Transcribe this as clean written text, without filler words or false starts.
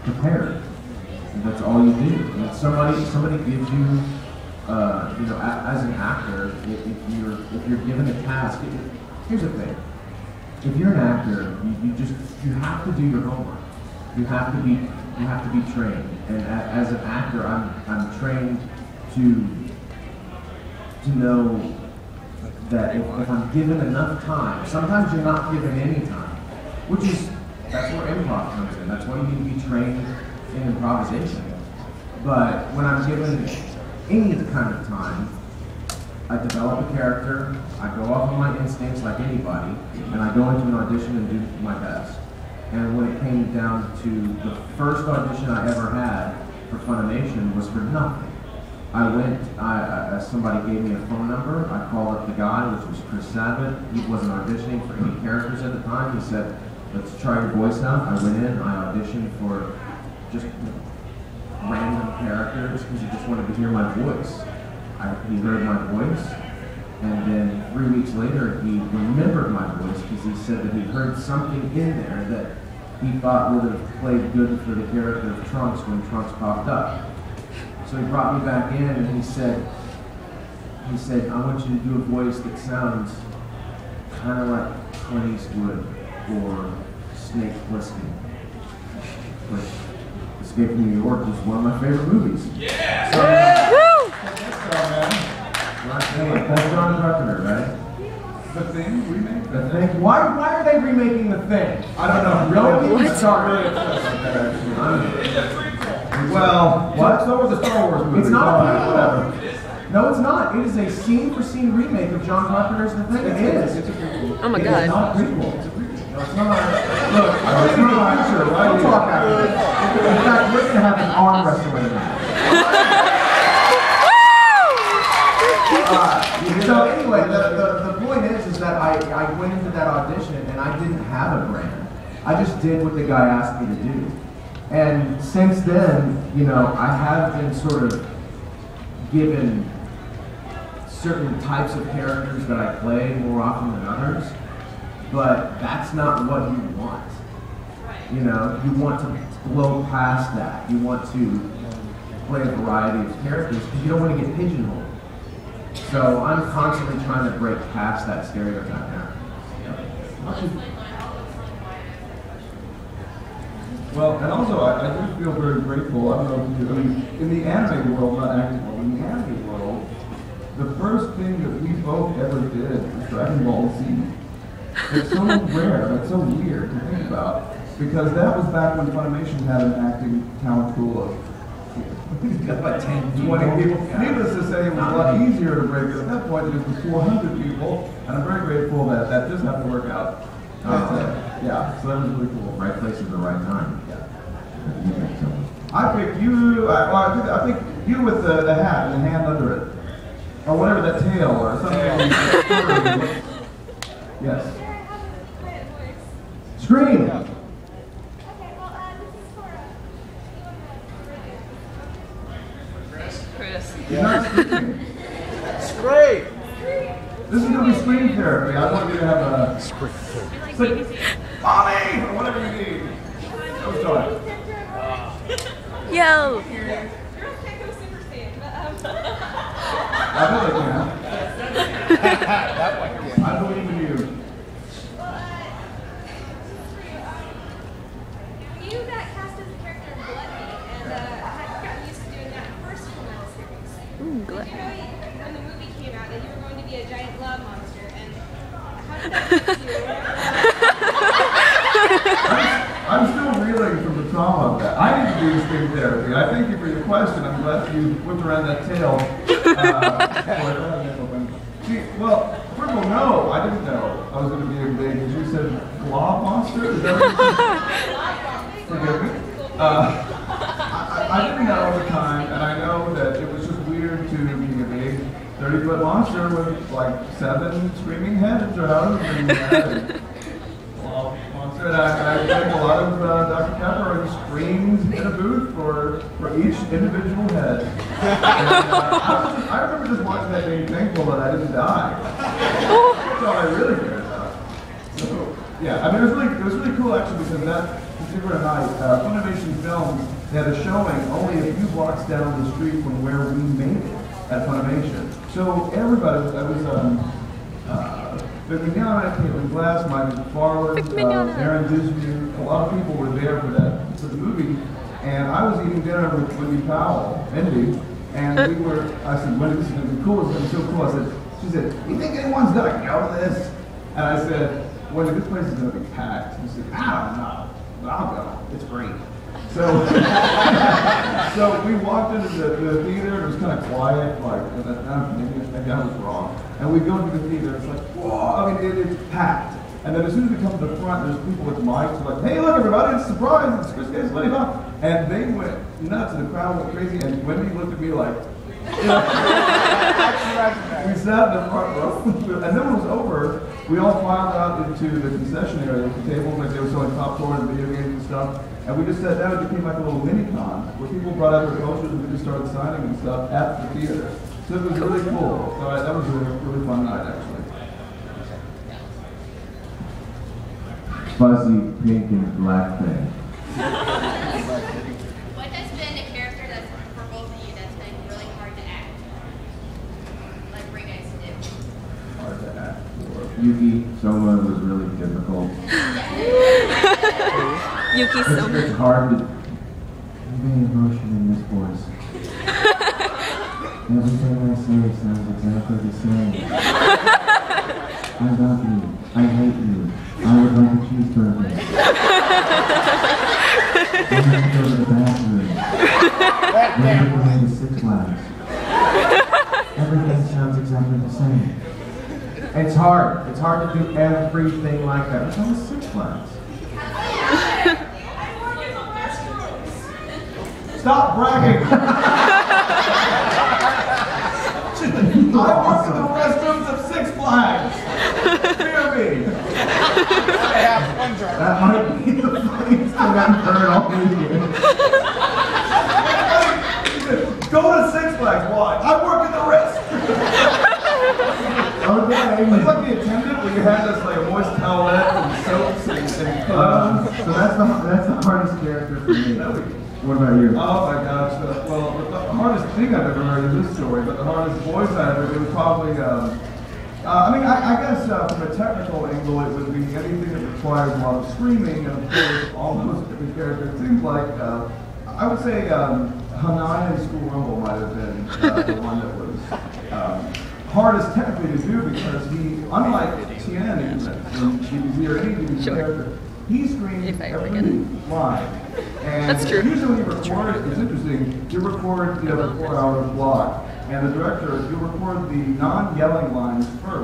prepared. And that's all you do. And somebody gives you, you know, as an actor, if you're given a task, here's the thing. If you're an actor, you have to do your homework. You have to be trained. And as an actor, I'm trained to know that if I'm given enough time, sometimes you're not given any time, that's where improv comes in. That's why you need to be trained in improvisation. But when I'm given any kind of time, I develop a character, I go off of my instincts like anybody, and I go into an audition and do my best. And when it came down to the first audition I ever had for Funimation was for nothing. I went, somebody gave me a phone number, I called up the guy, which was Chris Sabat. He wasn't auditioning for any characters at the time. He said, let's try your voice out. I went in, I auditioned for just random characters because he just wanted to hear my voice. He heard my voice, and then 3 weeks later he remembered my voice because he said that he heard something in there that he thought would have played good for the character of Trunks when Trunks popped up. So he brought me back in and he said, I want you to do a voice that sounds kind of like Clint Eastwood or Snake Plissken, which Escape from New York is one of my favorite movies. Yeah! So, man. That's John Carpenter, right? The Thing remake? The Thing? Why are they remaking The Thing? I don't know. Really? What? Sorry. It's a prequel. Well, what? So was the Star Wars movie. It's not a prequel. No, it's not. It is a scene-for-scene remake of John Carpenter's The Thing. It is. It's a prequel. Oh my It God. is not a prequel. It's a prequel. No, it's not. Look, I was in the future, right? We'll talk after this. In fact, we're going to have an arm wrestling match. So anyway, the point is that I went into that audition and I didn't have a brand. I just did what the guy asked me to do. And since then, you know, I have been sort of given certain types of characters that I play more often than others, but that's not what you want. You know, you want to blow past that. You want to play a variety of characters because you don't want to get pigeonholed. So I'm constantly trying to break past that stereotype now. Well, and also, I do feel very grateful. I don't know if you do. I mean, in the anime world, not acting world, in the anime world, the first thing that we both ever did was Dragon Ball Z. It's so rare, it's so weird to think about, because that was back when Funimation had an acting talent pool of About 10, 20 people. Needless to say, it was a lot easier to break it at that point. It was 400 people, and I'm very grateful that that just happened to work out. Yeah, so that was really cool. Right place at the right time. Yeah. I picked you. I picked you with the hat and the hand under it, or whatever, that tail or something. Yes. Scream. Okay, well, this is for Chris. You're not screaming. It's great. This is going to be screen therapy. I want you to have a Scream therapy. Mommy! Or whatever you need. Let's try it. Yo. Girls can't go Super Saiyan, but I know they can. That one again. I believe in you. you got cast as a character in Bloody, and I had gotten used to doing that first film in the series. Did you know when the movie came out that you were going to be a giant love monster, and how did that affect you? I'm still reeling from the trauma of that. I need to do screen therapy. I thank you for your question. I'm glad you whipped around that tail. See, well, first of all, no, I didn't know I was going to be a big, as you said, glob monster? Is that what you said? Forgive me. I didn't know at the time, and I know that it was just weird to be a big 30-foot monster with like 7 screaming heads or however many you had. Monster, and I drank a lot of Dr. Pepper and screamed in a booth for each individual head. And, I remember just watching that being thankful that I didn't die. That's all I really cared about. So, yeah, I mean, it was really cool actually, because particular night, Funimation Films had a showing only a few blocks down the street from where we made it at Funimation. So everybody, Vic Mignogna, Caitlin Glass, Mike McFarland, Aaron Dismuke, a lot of people were there for the movie. And I was eating dinner with Wendy Powell, Wendy, and I said, Wendy, this is going to be cool, it's going to be so cool. She said, you think anyone's going to go to this? And I said, Wendy, this place is going to be packed. She said, I don't know, but I'll go, it's great. So, so we walked into the theater, it was kind of quiet, like, maybe I was wrong. And we go into the theater, it's like, whoa, I mean, it's packed. And then as soon as we come to the front, there's people with mics like, hey, look, everybody, it's a surprise, it's Chris Gates, Lady Bob. And they went nuts, and the crowd went crazy, and Wendy looked at me like, you know, we sat in the front row, and then when it was over, we all filed out into the concession area, the tables, like they were selling popcorn and video games and stuff, and we just sat down and it became like a little mini-con, where people brought out their posters and we just started signing and stuff at the theater. So it was really cool. So that was a really fun night, actually. Fuzzy pink and black thing. What has been a character that's, for both of you, that's been really hard to act? Like for you guys to do? Hard to act for. Yuki Soma was really difficult. Yuki Soma. It's hard to convey emotion in this voice. Everything I say sounds exactly the same. I love you. I hate you. I would like a cheeseburger. I need to go to the bathroom. Maybe we're going to Six Flags. Everything sounds exactly the same. It's hard. It's hard to do everything like that. It's on Six Flags. Stop bragging! I work in the restrooms of Six Flags! Hear me! That might be the funniest thing I've heard all year. Go to Six Flags, why? I work in the restroom! Okay. It's like the attendant where you had this like a moist towelette and soaps and So that's the hardest character for me. What about you? Oh my gosh, well, the hardest thing I've ever heard in this story, but the hardest voice I ever did was probably, I guess from a technical angle, it would be anything that requires a lot of screaming, and of course, all those different characters. It seems like, I would say Hanan in School Rumble might have been the one that was hardest technically to do, because he, unlike Tien in DBZ or any DBZ character, he screams every line. And that's true. Usually when you record it, it's interesting, you record the 4 hour block, and the director, you record the non-yelling lines first.